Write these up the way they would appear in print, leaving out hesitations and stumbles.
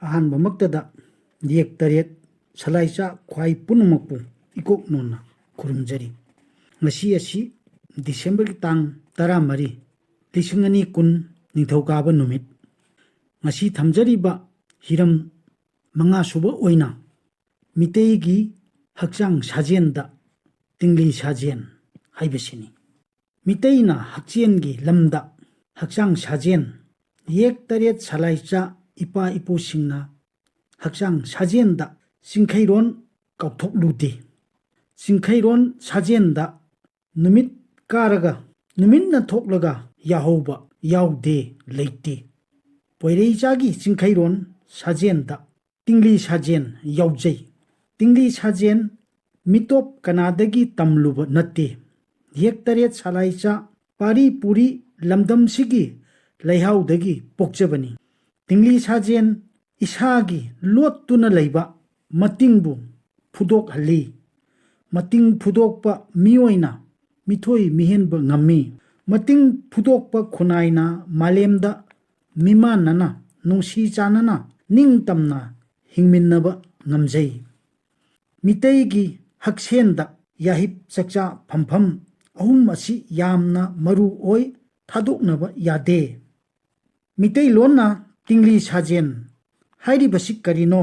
ꯑꯍꯥꯟꯕꯃꯛꯇꯗ ꯌꯦꯛ ꯇꯔꯦꯠ ꯁꯂꯥꯏꯆꯥ ꯈ꯭ꯋꯥꯏ ꯄꯨꯝꯅꯃꯛꯄꯨ ꯏꯀꯣꯛ ꯅꯣꯟꯅ ꯈꯨꯔꯨꯝꯖꯔꯤ꯫ ꯉꯁꯤ ꯑꯁꯤ ꯗꯤꯁꯦꯝꯕꯔꯒꯤ ꯇꯥꯡ 13, 2020 ꯅꯤꯡꯊꯧꯀꯥꯕ ꯅꯨꯃꯤꯠ꯫ ꯉꯁꯤ ꯊꯝꯖꯔꯤꯕ ꯍꯤꯔꯝ 5ꯁꯨꯕ ꯑꯣꯏꯅ ꯃꯤꯇꯩꯒꯤ ꯍꯛꯆꯥꯡ ꯁꯥꯖꯦꯟꯗ ꯇꯤꯡꯂꯤ ꯁꯥꯖꯦꯟ ꯍꯥꯏꯕꯁꯤꯅꯤ꯫ ꯃꯤꯇꯩꯅ ꯍꯛꯆꯦꯟꯒꯤ ꯂꯝꯗ ꯍꯛꯆꯥꯡ ꯁꯥꯖꯦꯟ ꯌꯦꯛ ꯇꯔꯦꯠ ꯁꯂꯥꯏꯆꯥ ꯏꯄꯥ ꯏꯄꯨꯁꯤꯡꯅ ꯍꯛꯆꯥꯡ ꯁꯥꯖꯦꯟꯗ ꯆꯤꯡꯈꯩꯔꯣꯟ ꯀꯥꯎꯊꯣꯛꯂꯨꯗꯦ꯫ ꯆꯤꯡꯈꯩꯔꯣꯟ ꯁꯥꯖꯦꯟꯗ ꯅꯨꯃꯤꯠ ꯀꯥꯔꯒ ꯅꯨꯃꯤꯠꯅ ꯊꯣꯛꯂꯒ ꯌꯥꯍꯧꯕ ꯌꯥꯎꯗꯦ ꯂꯩꯇꯦ꯫ ꯄꯣꯏꯔꯩꯆꯥꯒꯤ ꯆꯤꯡꯈꯩꯔꯣꯟ ꯁꯥꯖꯦꯟꯗ ꯇꯤꯡꯂꯤ ꯁꯥꯖꯦꯟ ꯌꯥꯎꯖꯩ꯫ ꯇꯤꯡꯂꯤ ꯁꯥꯖꯦꯟ ꯃꯤꯇꯣꯞ ꯀꯅꯥꯗꯒꯤ ꯇꯝꯂꯨꯕ ꯅꯠꯇꯦ꯫ ꯌꯦꯛ ꯇꯔꯦꯠ ꯁꯂꯥꯏꯆꯥ ꯄꯥꯔꯤ ꯄꯨꯔꯤ ꯂꯝꯗꯝꯁꯤꯒꯤ ꯂꯩꯍꯥꯎꯗꯒꯤ ꯄꯣꯛꯆꯕꯅꯤ꯫ ꯇꯤꯡꯂꯤ ꯁꯥꯖꯦꯟ ꯏꯁꯥꯒꯤ ꯂꯣꯠꯇꯨꯅ ꯂꯩꯕ ꯃꯇꯤꯡꯕꯨ ꯐꯨꯗꯣꯛꯍꯜꯂꯤ꯫ ꯃꯇꯤꯡ ꯐꯨꯗꯣꯛꯄ ꯃꯤꯑꯣꯏꯅ ꯃꯤꯊꯣꯏ ꯃꯤꯍꯦꯟꯕ ꯉꯝꯃꯤ꯫ ꯃꯇꯤꯡ ꯐꯨꯗꯣꯛꯄ ꯈꯨꯟꯅꯥꯏꯅ ꯃꯥꯂꯦꯝꯗ ꯃꯤꯃꯥꯟꯅꯅ ꯅꯨꯡꯁꯤ ꯆꯥꯟꯅꯅ ꯅꯤꯡꯇꯝꯅ ꯍꯤꯡꯃꯤꯟꯅꯕ ꯉꯝꯖꯩ꯫ ꯃꯤꯇꯩꯒꯤ ꯍꯛꯁꯦꯜꯗ ꯌꯥꯍꯤꯞ ꯆꯥꯛꯆꯥ ꯐꯝꯐꯝ ꯑꯍꯨꯝ ꯑꯁꯤ ꯌꯥꯝꯅ ꯃꯔꯨ ꯑꯣꯏ, ꯊꯥꯗꯣꯛꯅꯕ ꯌꯥꯗꯦ꯫ ꯃꯤꯇꯩꯂꯣꯟꯅ ꯇꯤꯡꯂꯤ ꯁꯥꯖꯦꯟ ꯍꯥꯏꯔꯤꯕꯁꯤ ꯀꯔꯤꯅꯣ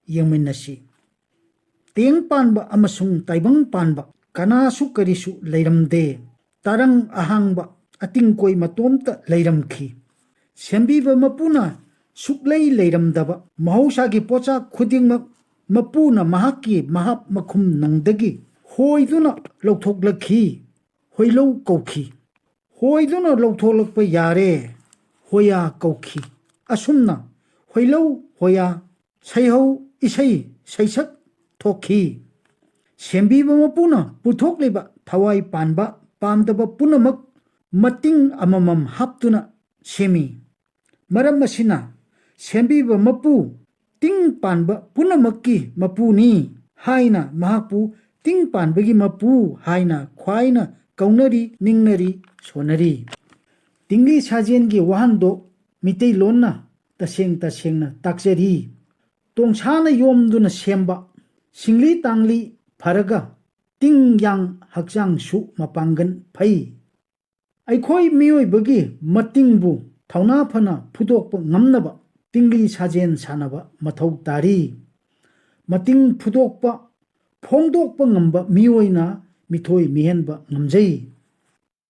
ꯌꯦꯡꯃꯤꯟꯅꯁꯤ꯫ ꯇꯦꯡ ꯄꯥꯟꯕ ꯑꯃꯁꯨꯡ ꯇꯥꯏꯕꯪ ꯄꯥꯟꯕ ꯀꯅꯥꯁꯨ ꯀꯔꯤꯁꯨ ꯂꯩꯔꯝꯗꯦ꯫ ꯇꯔꯪ ꯑꯍꯥꯡꯕ ꯑꯇꯤꯡꯀꯣꯏ ꯃꯇꯣꯝꯇ ꯂꯩꯔꯝꯈꯤ꯫ ꯁꯦꯝꯕꯤꯕ ꯃꯄꯨꯅ ꯁꯨꯛꯂꯩ ꯂꯩꯔꯝꯗꯕ ꯃꯍꯧꯁꯥꯒꯤ ꯄꯣꯠꯆꯥꯛ ꯈꯨꯗꯤꯡꯃꯛ ꯃꯄꯨꯅ ꯃꯍꯥꯛꯀꯤ ꯃꯍꯥꯞ ꯃꯈꯨꯝ ꯅꯨꯡꯗꯒꯤ ꯍꯣꯏꯗꯨꯅ ꯂꯧꯊꯣꯛꯂꯛꯈꯤ꯫ ꯍꯣꯏꯂꯧ ꯀꯧꯈꯤ꯫ ꯍꯣꯏꯗꯨꯅ ꯂꯧꯊꯣꯛꯂꯛꯄ ꯌꯥꯔꯦ ꯍꯣꯌꯥ ꯀꯧꯈꯤ꯫ ꯑꯁꯨꯝꯅ ꯍꯣꯏꯂꯧ ꯍꯣꯌꯥ ꯁꯩꯍꯧ ꯏꯁꯩ ꯁꯩꯁꯛ ꯊꯣꯛꯈꯤ꯫ ꯁꯦꯝꯕꯤꯕ ꯃꯄꯨꯅ ꯄꯨꯊꯣꯛꯂꯤꯕ ꯊꯋꯥꯏ ꯄꯥꯟꯕ ꯄꯥꯝꯗꯕ ꯄꯨꯝꯅꯃꯛ ꯃꯇꯤꯡ ꯑꯃꯃꯝ ꯍꯥꯞꯇꯨꯅ ꯁꯦꯝꯃꯤ꯫ ꯃꯔꯝ ꯑꯁꯤꯅ ꯁꯦꯝꯕꯤꯕ ꯃꯄꯨ ꯇꯤꯡ ꯄꯥꯟꯕ ꯄꯨꯝꯅꯃꯛꯀꯤ ꯃꯄꯨꯅꯤ ꯍꯥꯏꯅ ꯃꯍꯥꯛꯄꯨ ꯇꯤꯡ ꯄꯥꯟꯕꯒꯤ ꯃꯄꯨ ꯍꯥꯏꯅ ꯈ꯭ꯋꯥꯏꯅ ꯀꯧꯅꯔꯤ, ꯅꯤꯡꯅꯔꯤ, ꯁꯣꯟꯅꯔꯤ꯫ ꯇꯤꯡꯂꯤ ꯁꯥꯖꯦꯟꯒꯤ ꯋꯥꯍꯟꯊꯣꯛ ꯃꯤꯇꯩꯂꯣꯟꯅ ꯇꯁꯦꯡ ꯇꯁꯦꯡꯅ ꯇꯥꯛꯆꯔꯤ꯫ ꯇꯣꯡꯁꯥꯅ ꯌꯣꯝꯗꯨꯅ ꯁꯦꯝꯕ ꯁꯤꯡꯂꯤ ꯇꯥꯡꯂꯤ ꯐꯔꯒ ꯇꯤꯡ ꯌꯥꯡ ꯍꯛꯆꯥꯡꯁꯨ ꯃꯄꯥꯡꯒꯜ ꯐꯩ꯫ ꯑꯩꯈꯣꯏ ꯃꯤꯑꯣꯏꯕꯒꯤ ꯃꯇꯤꯡꯕꯨ ꯊꯧꯅꯥ ꯐꯅ ꯐꯨꯗꯣꯛꯄ ꯉꯝꯅꯕ ꯇꯤꯡꯂꯤ ꯁꯥꯖꯦꯟ ꯁꯥꯟꯅꯕ ꯃꯊꯧ ꯇꯥꯔꯤ꯫ ꯃꯇꯤꯡ ꯐꯨꯗꯣꯛꯄ ꯐꯣꯡꯗꯣꯛꯄ ꯉꯝꯕ ꯃꯤꯑꯣꯏꯅ ꯃꯤꯊꯣꯏ ꯃꯤꯍꯦꯟꯕ ꯉꯝꯖꯩ꯫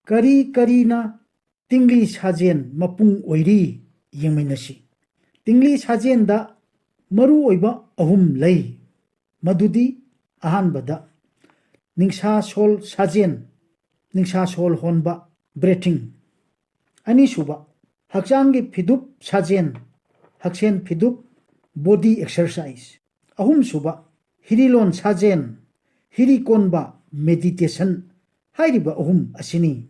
ꯀꯔꯤ ꯀꯔꯤꯅ ꯇꯤꯡꯂꯤ ꯁꯥꯖꯦꯟ ꯃꯄꯨꯡ ꯑꯣꯏꯔꯤ ꯌꯦꯡꯃꯤꯟꯅꯁꯤ꯫ ꯇꯤꯡꯂꯤ ꯁꯥꯖꯦꯟꯗ ꯃꯔꯨ ꯑꯣꯏꯕ 3 ꯂꯩ꯫ ꯃꯗꯨꯗꯤ ꯑꯍꯥꯟꯕꯗ ꯅꯤꯡꯁꯥꯁꯣꯜ ꯁꯥꯖꯦꯟ, ꯅꯤꯡꯁꯥꯁꯣꯜ ꯍꯣꯟꯕ ꯕ꯭ꯔꯦꯊꯤꯡ꯫ ꯑꯅꯤꯁꯨꯕ ꯍꯛꯆꯥꯡꯒꯤ ꯐꯤꯗꯨꯞ ꯁꯥꯖꯦꯟ, ꯍꯛꯁꯦꯜ ꯐꯤꯗꯨꯞ ꯕꯣꯗꯤ ꯑꯦꯛꯁꯔꯁꯥꯏꯖ꯫ ꯑꯍꯨꯝꯁꯨꯕ ꯍꯤꯔꯤꯂꯣꯟ ꯁꯥꯖꯦꯟ, ꯍꯤꯔꯤ ꯀꯣꯟꯕ ꯃꯦꯗꯤꯇꯦꯁꯟ꯫ ꯍꯥꯏꯔꯤꯕ 3 ꯑꯁꯤꯅꯤ꯫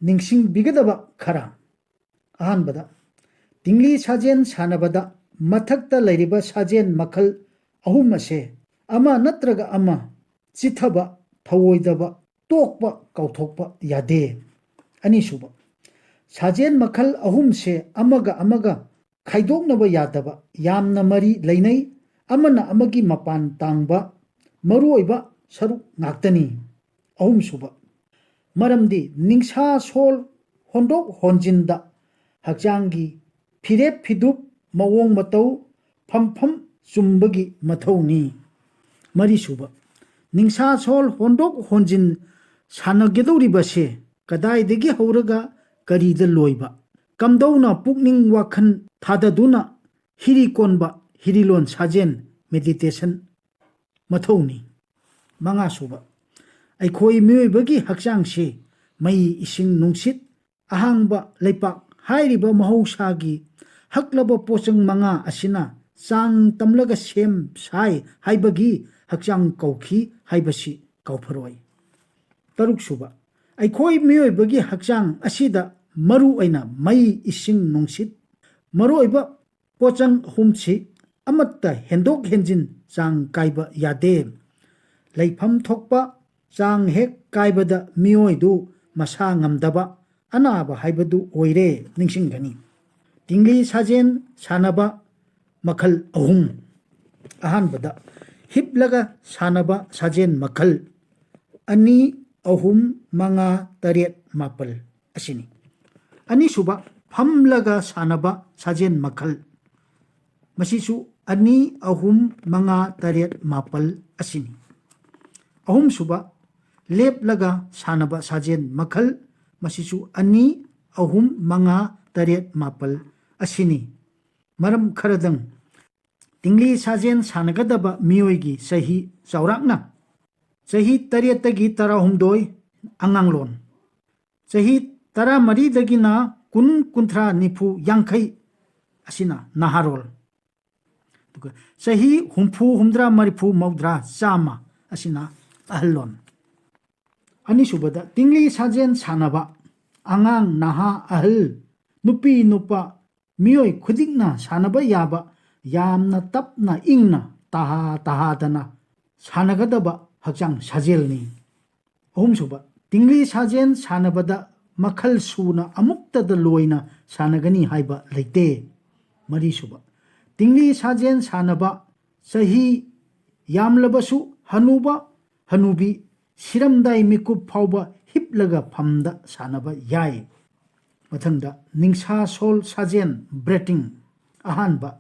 ꯅꯤꯡꯁꯤꯡꯕꯤꯒꯗꯕ ꯈꯔ: ꯑꯍꯥꯟꯕꯗ ꯇꯤꯡꯂꯤ ꯁꯥꯖꯦꯟ ꯁꯥꯟꯅꯕꯗ ꯃꯊꯛꯇ ꯂꯩꯔꯤꯕ ꯁꯥꯖꯦꯟ ꯃꯈꯜ 3 ꯑꯁꯦ ꯑꯃ ꯅꯠꯇ꯭ꯔꯒ ꯑꯃ ꯆꯤꯠꯊꯕ, ꯊꯧꯑꯣꯏꯗꯕ, ꯇꯣꯛꯄ, ꯀꯥꯎꯊꯣꯛꯄ ꯌꯥꯗꯦ꯫ ꯑꯅꯤꯁꯨꯕ ꯁꯥꯖꯦꯟ ꯃꯈꯜ 3ꯁꯦ ꯑꯃꯒ ꯑꯃꯒ ꯈꯥꯏꯗꯣꯛꯅꯕ ꯌꯥꯗꯕ, ꯌꯥꯝꯅ ꯃꯔꯤ ꯂꯩꯅꯩ, ꯑꯃꯅ ꯑꯃꯒꯤ ꯃꯄꯥꯟ ꯇꯥꯡꯕ ꯃꯔꯨꯑꯣꯏꯕ ꯁꯔꯨꯛ ꯉꯥꯛꯇꯅꯤ꯫ ꯑꯍꯨꯝꯁꯨꯕ ꯃꯔꯝꯗꯤ ꯅꯤꯡꯁꯥ ꯁꯣꯜ ꯍꯣꯟꯗꯣꯛ ꯍꯣꯟꯖꯤꯟꯗ ꯍꯛꯆꯥꯡꯒꯤ ꯐꯤꯔꯦꯞ ꯐꯤꯗꯨꯞ, ꯃꯑꯣꯡ ꯃꯇꯧ, ꯐꯝꯐꯝ ꯆꯨꯝꯕꯒꯤ ꯃꯊꯧꯅꯤ꯫ ꯃꯔꯤꯁꯨꯕ ꯅꯤꯡꯁꯥ ꯁꯣꯜ ꯍꯣꯟꯗꯣꯛ ꯍꯣꯟꯖꯤꯟ ꯁꯥꯟꯅꯒꯗꯧꯔꯤꯕꯁꯦ ꯀꯗꯥꯏꯗꯒꯤ ꯍꯧꯔꯒ ꯀꯔꯤꯗ ꯂꯣꯏꯕ, ꯀꯝꯗꯧꯅ ꯄꯨꯛꯅꯤꯡ ꯋꯥꯈꯜ ꯊꯥꯗꯗꯨꯅ ꯍꯤꯔꯤ ꯀꯣꯟꯕ ꯍꯤꯔꯤꯂꯣꯟ ꯁꯥꯖꯦꯟ ꯃꯦꯗꯤꯇꯦꯁꯟ ꯃꯊꯧꯅꯤ꯫ ꯃꯉꯥꯁꯨꯕ ꯑꯩꯈꯣꯏ ꯃꯤꯑꯣꯏꯕꯒꯤ ꯍꯛꯆꯥꯡꯁꯦ ꯃꯩ, ꯏꯁꯤꯡ, ꯅꯨꯡꯁꯤꯠ, ꯑꯍꯥꯡꯕ ꯂꯩꯄꯥꯛ ꯍꯥꯏꯔꯤꯕ ꯃꯍꯧꯁꯥꯒꯤ ꯍꯛꯂꯕ ꯄꯣꯠꯆꯪ 5 ꯑꯁꯤꯅ ꯆꯥꯡ ꯇꯝꯂꯒ ꯁꯦꯝ ꯁꯥꯏ ꯍꯥꯏꯕꯒꯤ ꯍꯛꯆꯥꯡ ꯀꯧꯈꯤ ꯍꯥꯏꯕꯁꯤ ꯀꯥꯎꯐꯔꯣꯏ꯫ ꯇꯔꯨꯛꯁꯨꯕ ꯑꯩꯈꯣꯏ ꯃꯤꯑꯣꯏꯕꯒꯤ ꯍꯛꯆꯥꯡ ꯑꯁꯤꯗ ꯃꯔꯨ ꯑꯣꯏꯅ ꯃꯩ, ꯏꯁꯤꯡ, ꯅꯨꯡꯁꯤꯠ ꯃꯔꯨꯑꯣꯏꯕ ꯄꯣꯠꯆꯪ 3ꯁꯤ ꯑꯃꯠꯇ ꯍꯦꯟꯗꯣꯛ ꯍꯦꯟꯖꯤꯟ ꯆꯥꯡ ꯀꯥꯏꯕ ꯌꯥꯗꯦ꯫ ꯂꯩꯐꯝ ꯊꯣꯛꯄ ꯆꯥꯡ ꯍꯦꯛ ꯀꯥꯏꯕꯗ ꯃꯤꯑꯣꯏꯗꯨ ꯃꯁꯥ ꯉꯝꯗꯕ, ꯑꯅꯥꯕ ꯍꯥꯏꯕꯗꯨ ꯑꯣꯏꯔꯦ ꯅꯤꯡꯁꯤꯡꯒꯅꯤ꯫ ꯇꯤꯡꯂꯤ ꯁꯥꯖꯦꯟ ꯁꯥꯟꯅꯕ ꯃꯈꯜ ꯑꯍꯨꯝ ꯑꯍꯥꯟꯕꯗ ꯍꯤꯞꯂꯒ ꯁꯥꯟꯅꯕ ꯁꯥꯖꯦꯟ ꯃꯈꯜ ꯑꯅꯤ ꯑꯍꯨꯝ ꯃꯉꯥ ꯇꯔꯦꯠ ꯃꯥꯄꯜ ꯑꯁꯤꯅꯤ ꯑꯅꯤꯁꯨꯕ ꯐꯝꯂꯒ ꯁꯥꯟꯅꯕ ꯁꯥꯖꯦꯟ ꯃꯈꯜ ꯃꯁꯤꯁꯨ ꯑꯅꯤ ꯑꯍꯨꯝ ꯃꯉꯥ ꯇꯔꯦꯠ ꯃꯥꯄꯜ ꯑꯁꯤꯅꯤ ꯑꯍꯨꯝꯁꯨꯕ ꯂꯦꯞꯂꯒ ꯁꯥꯟꯅꯕ ꯁꯥꯖꯦꯟ ꯃꯈꯜ ꯃꯁꯤꯁꯨ ꯑꯅꯤ ꯑꯍꯨꯝ ꯃꯉꯥ ꯇꯔꯦꯠ ꯃꯥꯄꯜ ꯑꯁꯤꯅꯤ ꯃꯔꯝ ꯈꯔꯗꯪ ꯇꯤꯡꯂꯤ ꯁꯥꯖꯦꯟ ꯁꯥꯟꯅꯒꯗꯕ ꯃꯤꯑꯣꯏꯒꯤ ꯆꯍꯤ ꯆꯥꯎꯔꯥꯛꯅ ꯆꯍꯤ 8ꯇꯒꯤ 12 ꯑꯉꯥꯡꯂꯣꯟ ꯆꯍꯤ 14ꯗꯒꯤꯅ 20 30 90 50 ꯑꯁꯤꯅ ꯅꯍꯥꯔꯣꯜ ꯑꯗꯨꯒ ꯆꯍꯤ 70 80 90 100 ꯑꯁꯤ나 ꯑꯍꯜꯂꯣꯟ ꯑꯅꯤꯁꯨꯕꯗ ꯇꯤꯡꯂꯤ ꯁꯥꯖꯦꯟ ꯁꯥꯟꯅꯕ ꯑꯉꯥꯡ ꯅꯍꯥ ꯑꯍꯜ ꯅꯨꯄꯤ ꯅꯨꯄꯥ ꯃꯤꯑꯣꯏ ꯈꯨꯗꯤꯡꯅ ꯁꯥꯟꯅꯕ ꯌꯥꯕ ꯌꯥꯝꯅ ꯇꯞꯅ ꯏꯪꯅ ꯇꯍꯥꯗꯅ ꯁꯥꯟꯅꯒꯗꯕ ꯍꯛꯆꯥꯡ ꯁꯥꯖꯦꯜꯅꯤ ꯑꯍꯨꯝꯁꯨꯕ ꯇꯤꯡꯂꯤ ꯁꯥꯖꯦꯟ ꯁꯥꯟꯅꯕꯗ ꯃꯈꯜ ꯁꯨꯅ ꯑꯃꯨꯛꯇꯗ ꯂꯣꯏꯅ ꯁꯥꯟꯅꯒꯅꯤ ꯍꯥꯏꯕ ꯂꯩꯇꯦ ꯃꯔꯤꯁꯨꯕ ꯇꯤꯡꯂꯤ ꯁꯥꯖꯦꯟ ꯁꯥꯟꯅꯕ ꯆꯍꯤ ꯌꯥꯝꯂꯕꯁꯨ ꯍꯅꯨꯕ ꯍꯅꯨꯕꯤ 시름다이 미쿠ꯞ 파우바 힙러가 팜다 사나바 야이 마탕다 닝사솔 사젠 브레팅 아한바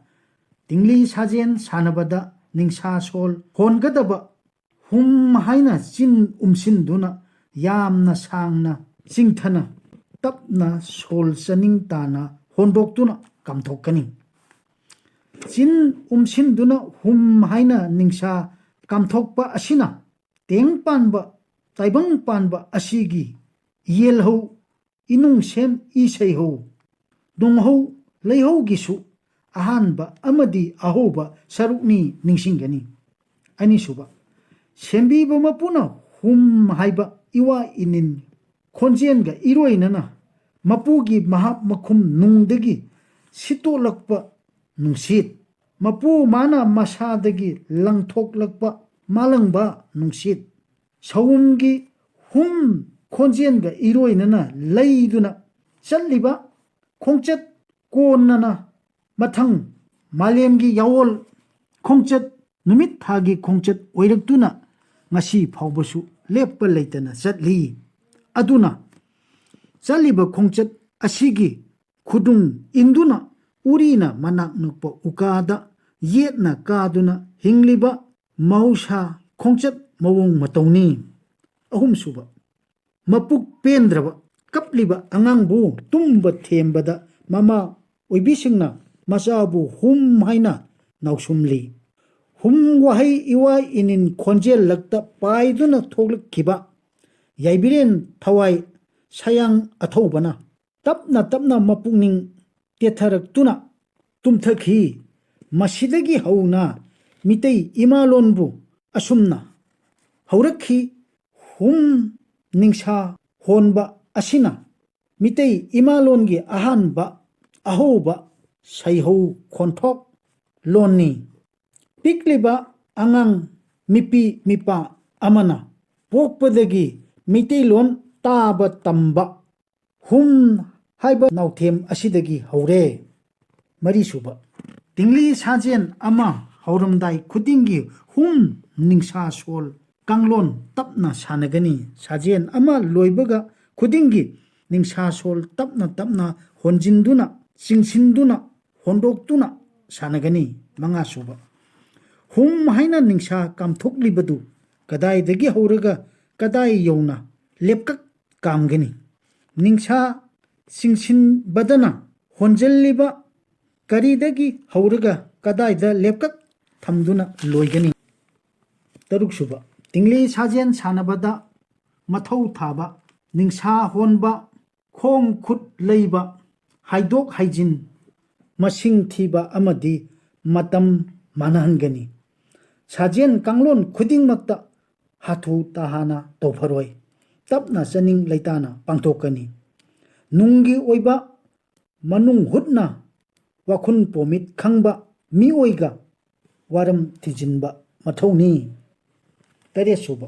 띵리 사젠 사나바다 닝사솔 혼가다바 훔 하이나 찐 움신두나 얌나 상나 징타나 탑나 솔 서닝타나 혼독두나 감독가니 찐 움신두나 훔 하이나 닝사 감독바 아시나 땡 빤바 따이방 빤바 아시기 이엘호 이농셈 이세호 농호 레호기수 아한바 아마디 아호바 사룩니 닝싱가니 아니수바 셈비바 마푸나 훔 하이바 이와 이닌 콘지엔가 이로이나나 마푸기 마합 마쿰 농데기 시토락바 눅싯 마푸 마나 마사데기 랑톡락바 말랑바 눅싯 서움기 훔 콘지엔가 이로이나나 레이두나 짤리바 콩쳇 꼬나나 마탕 말렘기 야월 콩쳇 누밋 타기 콩쳇 오이럭두나 ngasi phawbasu leppa leitana chatli aduna chaliba khongchat asigi khudung induna urina manak nukpa ukada yetna kaduna hingliba mausha khongchat mawong matawni ahum suba mapuk pendraba kapliba angangbu tumba thembada mama oibisingna masabu hum haina nausumli hum wahai iwa inin khonjel lakta paiduna thoglak kiba yaibiren thawai sayang athobana tapna tapna mapungning tetharak tuna tumthakhi masidagi hauna mitei imalonbu asumna haurakhi hum ningsha honba asina mitei imalongi ahanba ahoba saihau khonthok lonni pikliba angang mipi mipa amana pokpadagi mitilon taba tamba hum haiba nauthem asidagi haure marisuba tingli sajen ama hauramdai khudingi hum ningsha sol kanglon tapna sanagani sajen ama loibaga khudingi ningsha sol tapna tapna honjinduna singsinduna hondoktuna sanagani manga suba hum haina ningsha kamthoklibadu kadai dagi hauraga kadai yona lepkak kamgani ningsha singsin badana honjalliba karidagi hauraga kadai da lepkak thamduna loigani taruk suba tingli sajen sanabada mathau thaba ningsha honba khong khut leiba haidok haijin masing thiba amadi matam manahangani sajen kanglon khuding makta hathu tahana topharoi tapna chaning leitana pangthokani nungi oiba manung hutna wakhun pomit khangba mi oiga waram thijinba mathoni tare suba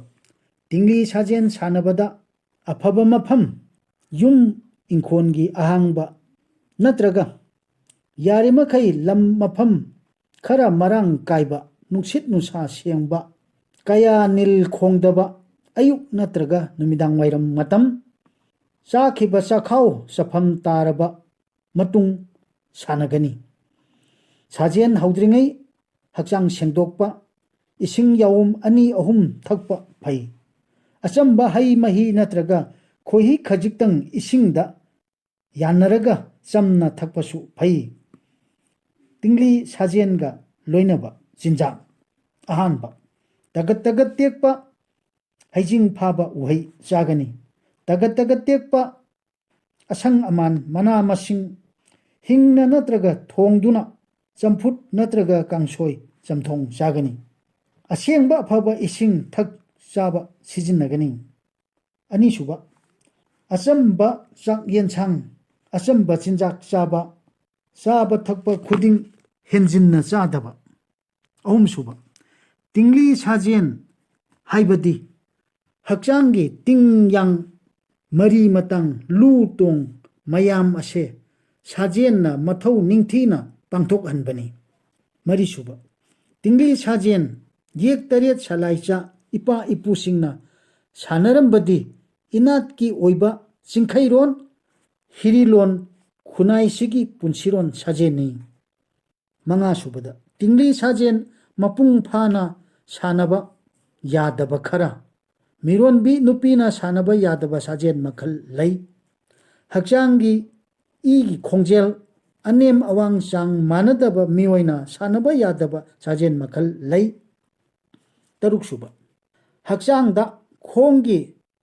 tingli sajen sanabada afaba mafam yum inkhongi ahangba natraga yarimakai lam mafam khara marang kaiba nungsit nusa siangba kaya nil khongdaba ayuk natraga numidang wairam matam chakhiba chakhau safam taraba matung sanagani sajen haudringai hakchang sengdokpa ising yawum ani ahum thakpa phai achamba hai mahi natraga khohi khajiktang isingda yanaraga chamna thakpasu phai tingli sajenga loinaba jinjang ahanba tagat tagat tekpa haijing phaba uhai chagani tagat tagat tekpa asang aman mana masing hingna natraga thongduna champhut natraga kangsoi chamthong chagani asengba phaba ising thak chaba sijinagani ani suba achamba chak yensang achamba chinjak chaba thakpa khuding henjinna chadaba ahum suba tingli sajen haibadi hakchanggi tingyang mari matang lu tong mayam ase sajenna mathau ningthina pangthok hanbani mari suba tingli sajen yek tariat salaicha ipa ipusingna sanarambadi inat ki oiba singkhairon hirilon khunai sigi punsiron sajeni manga subada tingli sajen mapung phana sanaba yadaba khara miron bi nupina sanaba yadaba sajen makhal lei hakchanggi igi khongjel anem awang chang manadaba miwaina sanaba yadaba sajen makhal lei taruk suba hakchangda khonggi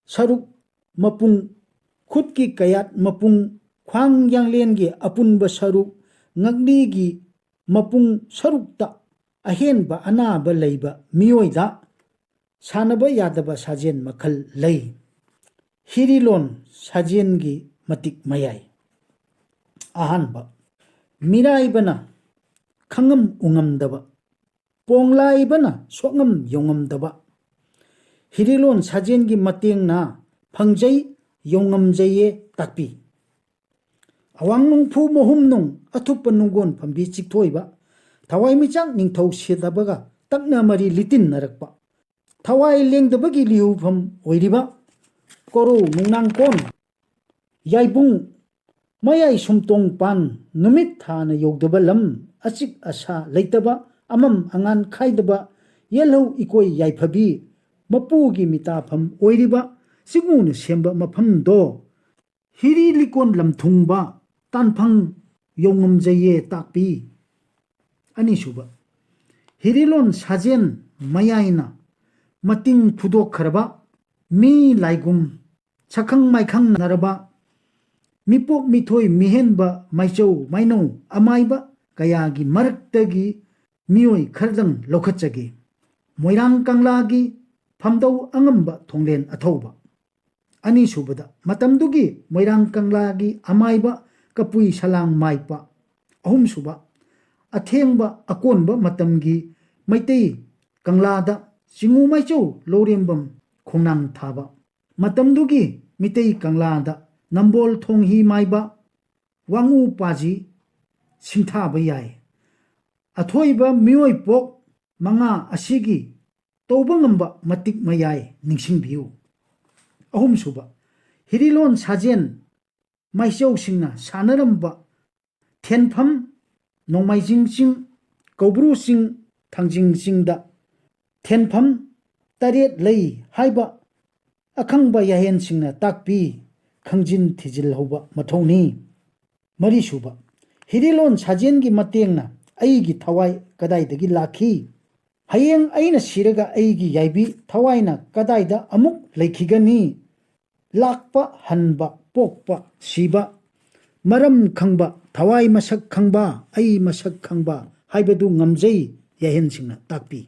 saruk mapung khutki kayat mapung khwang yanglengi apunba saruk ngagni mapung sarukta ahenba anaba leiba miyoida sanaba yadaba sajen makhal lei hirilon sajengi matik mayai ahanba miraibana khangam ungamdaba ponglaibana sokngam yongamdaba hirilon sajengi matengna phangjai yongamjaye takpi awang nungphu mohum nung athupa nunggon phambi chikthoi thawai michang ningthau sedabaga takna mari litin narakpa thawai lengdabagi liupham oiriba koru mungnang kon yaibung mayai sumtong pan numit thana yogdaba lam achik asa leitaba amam angan khaidaba yelhau ikoi yaiphabi mapugi mitapham oiriba sigunu semba mafam do hiri likon lamthungba tanphang yongamjaye takpi ani suba hirilon sajen mayaina mating phudok kharaba mi laigum sakhang maikhang naraba mipok mithoi mihenba maichau maino amaiba kayagi maraktagi mioi khardang lokhatchagi moirang kanglagi phamdau angamba thonglen athauba ani subada matamdugi moirang kanglagi amaiba kapui salang maipa ahum suba athengba akonba matamgi maitei kanglada singu maichau lorembam khongnang thaba matamdugi mitei kanglada nambol thonghi maiba wangu paji singthaba yai athoiba mioi pok manga asigi tauba ngamba matik mayai ningsingbiu ahum suba hirilon sajen maichau singna sanaramba thenpham nongmaijing sing kobru sing thangjing singda thenpham taret lei haiba akhangba yahen singna takpi khangjin thijil hoba mathoni mari suba hirilon sajengi matengna aigi thawai kadaidagi lakhi hayeng aina siraga aigi yaibi thawaina kadaida amuk leikhigani lakpa hanba pokpa siba maram khangba thawai masak khangba ai masak khangba haibadu ngamjai yahen singna takpi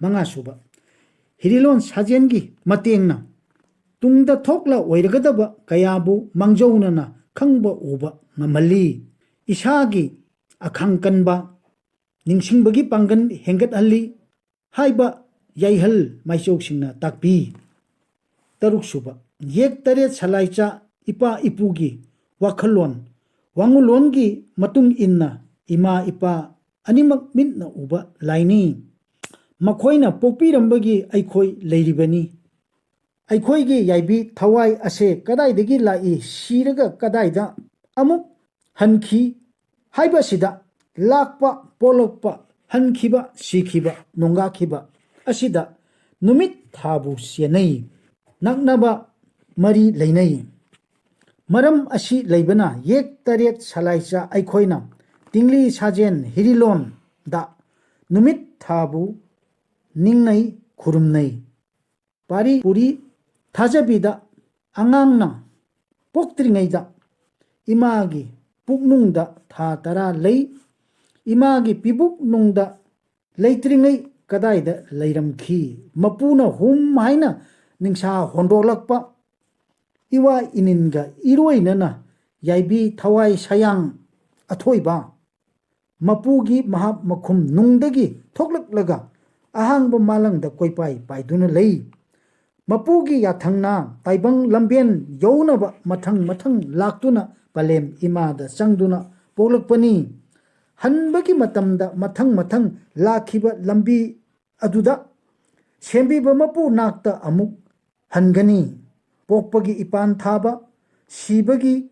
manga suba hirilon sajengi matengna tungda thokla oiragadaba kayabu mangjaunana khangba uba ngamali isagi akhang kanba ningsingbagi panggan hengat halli haiba yaihal maichau singna takpi taruk suba yek taret salaicha ipa ipugi wakhalon wangulongi matung inna ima ipa ꯑꯅꯤꯃꯛ ꯃꯤꯠꯅ ꯎꯕ ꯂꯥꯏꯅꯤ꯫ ꯃꯈꯣꯏꯅ ꯄꯣꯛꯄꯤꯔꯝꯕꯒꯤ ꯑꯩꯈꯣꯏ ꯂꯩꯔꯤꯕꯅꯤ꯫ ꯑꯩꯈꯣꯏꯒꯤ ꯌꯥꯏꯕꯤ ꯊꯋꯥꯏ ꯑꯁꯦ ꯀꯗꯥꯏꯗꯒꯤ ꯂꯥꯛꯏ, ꯁꯤꯔꯒ ꯀꯗꯥꯏꯗ ꯑꯃꯨꯛ ꯍꯟꯈꯤ ꯍꯥꯏꯕꯁꯤꯗ ꯂꯥꯛꯄ, ꯄꯣꯛꯂꯛꯄ, ꯍꯟꯈꯤꯕ, ꯁꯤꯈꯤꯕ, ꯅꯣꯡꯒꯥꯈꯤꯕ ꯑꯁꯤꯗ ꯅꯨꯃꯤꯠ ꯊꯥꯕꯨ ꯆꯦꯟꯅꯩ, ꯅꯛꯅꯕ ꯃꯔꯤ ꯂꯩꯅꯩ꯫ ꯃꯔꯝ ꯑꯁꯤ ꯂꯩꯕꯅ ꯌꯦꯛ ꯇꯔꯦꯠ ꯁꯂꯥꯏꯆ ꯑꯩꯈꯣꯏꯅ ꯇꯤꯡꯂꯤ ꯁꯥꯖꯦꯟ ꯍꯤꯔꯤꯂꯣꯟꯗ ꯅꯨꯃꯤꯠ ꯊꯥꯕꯨ ꯅꯤꯡꯅꯩ, ꯈꯨꯔꯨꯝꯅꯩ꯫ ꯄꯥꯔꯤ ꯄꯨꯔꯤ ꯊꯥꯖꯕꯤꯗ ꯑꯉꯥꯡꯅ ꯄꯣꯛꯇ꯭ꯔꯤꯉꯩꯗ ꯏꯃꯥꯒꯤ ꯄꯨꯛꯅꯨꯡꯗ ꯊꯥ 10 ꯂꯩ꯫ ꯏꯃꯥꯒꯤ ꯄꯤꯕꯨꯛꯅꯨꯡꯗ ꯂꯩꯇ꯭ꯔꯤꯉꯩ ꯀꯗꯥꯏꯗ ꯂꯩꯔꯝꯈꯤ? ꯃꯄꯨꯅ ꯍꯨꯝ ꯍꯥꯏꯅ ꯅꯤꯡꯁꯥ ꯍꯣꯟꯗꯣꯛꯂꯛꯄ ꯏꯋꯥ ꯏꯅꯤꯟꯒ ꯏꯔꯣꯏꯅꯅ ꯌꯥꯏꯕꯤ ꯊꯋꯥꯏ ꯁꯌꯥꯡ ꯑꯊꯣꯏꯕ ꯃꯄꯨꯒꯤ ꯃꯍꯥꯞ ꯃꯈꯨꯝ ꯅꯨꯡꯗꯒꯤ ꯊꯣꯛꯂꯛꯂꯒ ꯑꯍꯥꯡꯕ ꯃꯥꯂꯪꯗ ꯀꯣꯏꯄꯥꯏ ꯄꯥꯏꯗꯨꯅ ꯂꯩ꯫ ꯃꯄꯨꯒꯤ ꯌꯥꯊꯪꯅ ꯇꯥꯏꯕꯪ ꯂꯝꯕꯦꯟ ꯌꯧꯅꯕ ꯃꯊꯪ ꯃꯊꯪ ꯂꯥꯛꯇꯨꯅ ꯄꯂꯦꯝ ꯏꯃꯥꯗ ꯆꯪꯗꯨꯅ ꯄꯣꯛꯂꯛꯄꯅꯤ꯫ ꯍꯟꯕꯒꯤ ꯃꯇꯝꯗ ꯃꯊꯪ ꯃꯊꯪ ꯂꯥꯛꯈꯤꯕ ꯂꯝꯕꯤ ꯑꯗꯨꯗ ꯁꯦꯝꯕꯤꯕ ꯃꯄꯨ ꯅꯥꯛꯇ ꯑꯃꯨꯛ ꯍꯟꯒꯅꯤ꯫ ꯄꯣꯛꯄꯒꯤ ꯏꯄꯥꯟ ꯊꯥꯕ, ꯁꯤꯕꯒꯤ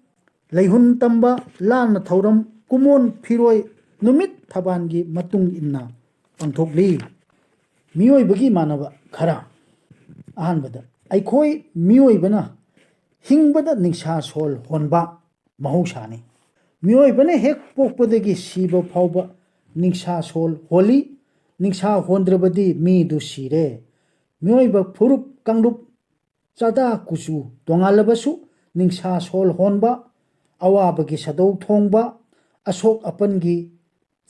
ꯂꯩꯍꯨꯟ ꯇꯝꯕ, ꯂꯥꯟꯅ ꯊꯧꯔꯝ, ꯀꯨꯃꯣꯟ ꯐꯤꯔꯣꯏ ꯅꯨꯃꯤꯠ ꯊꯕꯥꯟꯒꯤ ꯃꯇꯨꯡ ꯏꯟꯅ ꯄꯥꯡꯊꯣꯛꯂꯤ꯫ ꯃꯤꯑꯣꯏꯕꯒꯤ ꯃꯥꯟꯅꯕ ꯈꯔ꯫ ꯑꯍꯥꯟꯕꯗ, ꯑꯩꯈꯣꯏ ꯃꯤꯑꯣꯏꯕꯅ ꯍꯤꯡꯕꯗ ꯅꯤꯡꯁꯥ ꯁꯣꯜ ꯍꯣꯟꯕ ꯃꯍꯧꯁꯥꯅꯤ꯫ ꯃꯤꯑꯣꯏꯕꯅ ꯍꯦꯛ ꯄꯣꯛꯄꯗꯒꯤ ꯁꯤꯕ ꯐꯥꯎꯕ ꯅꯤꯡꯁꯥ ꯁꯣꯜ ꯍꯣꯜꯂꯤ꯫ ꯅꯤꯡꯁꯥ ꯍꯣꯟꯗ꯭ꯔꯕꯗꯤ ꯃꯤꯗꯨ ꯁꯤꯔꯦ꯫ ꯃꯤꯑꯣꯏꯕ ꯐꯨꯔꯨꯞ ꯀꯥꯡꯂꯨꯞ ꯆꯥꯗꯥ ꯀꯨꯆꯨ ꯇꯣꯉꯥꯜꯂꯕꯁꯨ ꯅꯤꯡꯁꯥ ꯁꯣꯜ ꯍꯣꯟꯕ, ꯑꯋꯥꯕꯒꯤ ꯁꯥꯗꯧ ꯊꯣꯡꯕ, ꯑꯁꯣꯛ ꯑꯄꯟꯒꯤ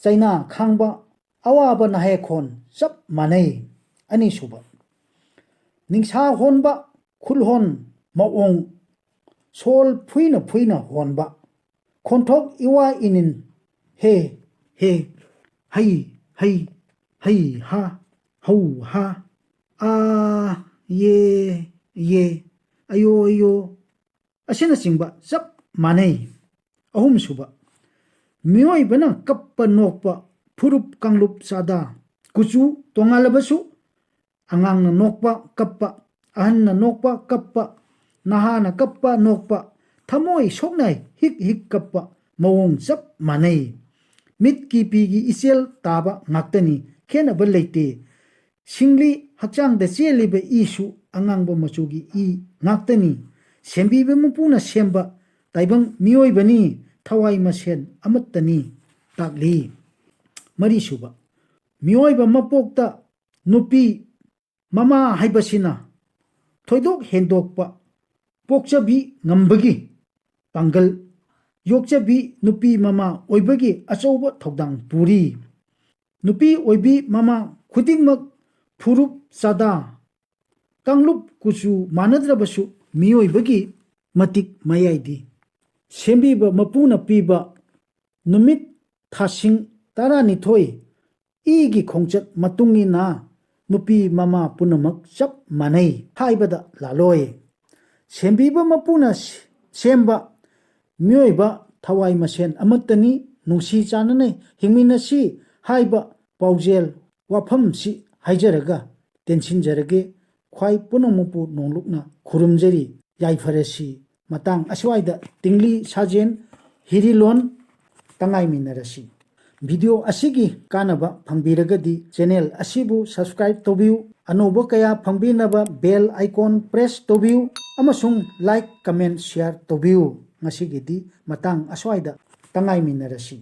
ꯆꯩꯅꯥ ꯈꯥꯡꯕ, ꯑꯋꯥꯕ ꯅꯥꯍꯦꯈꯣꯟ ꯆꯞ ꯃꯥꯟꯅꯩ꯫ ꯑꯅꯤꯁꯨꯕ, ꯅꯤꯡꯁꯥ ꯍꯣꯟꯕ ꯈꯨꯠꯍꯣꯟ ꯃꯑꯣꯡ ꯁꯣꯜ ꯐꯨꯏꯅ ꯐꯨꯏꯅ ꯍꯣꯟꯕ, ꯈꯣꯟꯊꯣꯛ ꯏꯋꯥ ꯏꯅꯤꯟ ꯍꯦ ꯍꯦ, ꯍꯩ ꯍꯩ, ꯍꯩ ꯍꯥ, ꯍꯧ ꯍꯥ, ꯑ ꯌꯦ ꯌꯦ, ꯑꯌꯣ ꯑꯌꯣ ꯑꯁꯤꯅꯆꯤꯡꯕ ꯆꯞ ꯃꯥꯟꯅꯩ꯫ ꯑꯍꯨꯝꯁꯨꯕ, ꯃꯤꯑꯣꯏꯕꯅ ꯀꯞꯄ ꯅꯣꯛꯄ ꯐꯨꯔꯨꯞ ꯀꯥꯡꯂꯨꯞ ꯆꯥꯗꯥ ꯀꯨꯆꯨ ꯇꯣꯉꯥꯜꯂꯕꯁꯨ ꯑꯉꯥꯡꯅ ꯅꯣꯛꯄ ꯀꯞꯄ, ꯑꯍꯟꯅ ꯅꯣꯛꯄ ꯀꯞꯄ, ꯅꯍꯥꯅ ꯀꯞꯄ ꯅꯣꯛꯄ, ꯊꯃꯣꯏ ꯁꯣꯛꯅ ꯍꯤꯛ ꯍꯤꯛ ꯀꯞꯄ ꯃꯑꯣꯡ ꯆꯞ ꯃꯥꯟꯅꯩ꯫ ꯃꯤꯠꯀꯤ ꯄꯤꯒꯤ ꯏꯆꯦꯜ ꯇꯥꯕ ꯉꯥꯛꯇꯅꯤ, ꯈꯦꯠꯅꯕ ꯂꯩꯇꯦ꯫ ꯁꯤꯡꯂꯤ ꯍꯛꯆꯥꯡꯗ ꯆꯦꯜꯂꯤꯕ ꯏꯁꯨ ꯑꯉꯥꯡꯕ ꯃꯆꯨꯒꯤ ꯏ ꯉꯥꯛꯇꯅꯤ꯫ ꯁꯦꯝꯕꯤꯕ ꯃꯄꯨꯅ ꯁꯦꯝꯕ ꯇꯥꯏꯕꯪ ꯃꯤꯑꯣꯏꯕꯅꯤ, ꯊꯋꯥꯏ ꯃꯁꯦꯟ ꯑꯃꯠꯇꯅꯤ ꯇꯥꯛꯂꯤ꯫ ꯃꯔꯤꯁꯨꯕ, ꯃꯤꯑꯣꯏꯕ ꯃꯄꯣꯛꯇ ꯅꯨꯄꯤ ꯃꯃꯥ ꯍꯥꯏꯕꯁꯤꯅ ꯊꯣꯏꯗꯣꯛ ꯍꯦꯟꯗꯣꯛꯄ ꯄꯣꯛꯆꯕꯤ ꯉꯝꯕꯒꯤ ꯄꯥꯡꯒꯜ, ꯌꯣꯛꯆꯕꯤ ꯅꯨꯄꯤ ꯃꯃꯥ ꯑꯣꯏꯕꯒꯤ ꯑꯆꯧꯕ ꯊꯧꯗꯥꯡ ꯄꯨꯔꯤ꯫ ꯅꯨꯄꯤ ꯑꯣꯏꯕꯤ ꯃꯃꯥ ꯈꯨꯗꯤꯡꯃꯛ ꯐꯨꯔꯨꯞ ꯆꯥꯗꯥ ꯀꯥꯡꯂꯨꯞ ꯀꯨꯆꯨ ꯃꯥꯟꯅꯗ꯭ꯔꯕꯁꯨ ꯃꯤꯑꯣꯏꯕꯒꯤ ꯃꯇꯤꯛ ꯃꯌꯥꯏꯗꯤ ꯁꯦꯝꯕꯤꯕ ꯃꯄꯨꯅ ꯄꯤꯕ ꯅꯨꯃꯤꯠ ꯊꯥꯁꯤꯡ 12 ꯏꯒꯤ ꯈꯣꯡꯆꯠ ꯃꯇꯨꯡ ꯏꯟꯅ ꯅꯨꯄꯤ ꯃꯃꯥ ꯄꯨꯝꯅꯃꯛ ꯆꯞ ꯃꯥꯟꯅꯩ ꯍꯥꯏꯕꯗ ꯂꯥꯜꯂꯣꯏ꯫ ꯁꯦꯝꯕꯤꯕ ꯃꯄꯨꯅ ꯁꯦꯝꯕ ꯃꯤꯑꯣꯏꯕ ꯊꯋꯥꯏ ꯃꯁꯦꯟ ꯑꯃꯠꯇꯅꯤ, ꯅꯨꯡꯁꯤ ꯆꯥꯟꯅꯅ ꯍꯤꯡꯃꯤꯟꯅꯁꯤ ꯍꯥꯏꯕ ꯄꯥꯎꯖꯦꯜ ꯋꯥꯐꯝꯁꯤ ꯍꯥꯏꯖꯔꯒ ꯇꯦꯟꯁꯤꯟꯖꯔꯒꯦ꯫ ꯈ꯭ꯋꯥꯏ ꯄꯨꯝꯅꯃꯛꯄꯨ ꯅꯣꯡꯂꯨꯛꯅ ꯈꯨꯔꯨꯝꯖꯔꯤ, ꯌꯥꯏꯐꯔꯁꯤ꯫ ꯃꯇꯥꯡ ꯑꯁ꯭ꯋꯥꯏꯗ ꯇꯤꯡꯂꯤ ꯁꯥꯖꯦꯟ ꯍꯤꯔꯤꯂꯣꯟ ꯇꯉꯥꯏꯃꯤꯟꯅꯔꯁꯤ꯫ ꯚꯤꯗꯤꯑꯣ ꯑꯁꯤꯒꯤ ꯀꯥꯟꯅꯕ ꯐꯪꯕꯤꯔꯒꯗꯤ ꯆꯦꯅꯦꯜ ꯑꯁꯤꯕꯨ ꯁꯕꯁꯀ꯭ꯔꯥꯏꯕ ꯇꯧꯕꯤꯌꯨ, ꯑꯅꯧꯕ ꯀꯌꯥ ꯐꯪꯕꯤꯅꯕ ꯕꯦꯜ ꯑꯥꯏꯀꯣꯟ ꯄ꯭ꯔꯦꯁ ꯇꯧꯕꯤꯌꯨ, ꯑꯃꯁꯨꯡ ꯂꯥꯏꯛ, ꯀꯃꯦꯟ, ꯁꯦꯌꯔ ꯇꯧꯕꯤꯌꯨ꯫ ꯉꯁꯤꯒꯤꯗꯤ ꯃꯇꯥꯡ ꯑꯁ꯭ꯋꯥꯏꯗ ꯇꯉꯥꯏꯃꯤꯟꯅꯔꯁꯤ꯫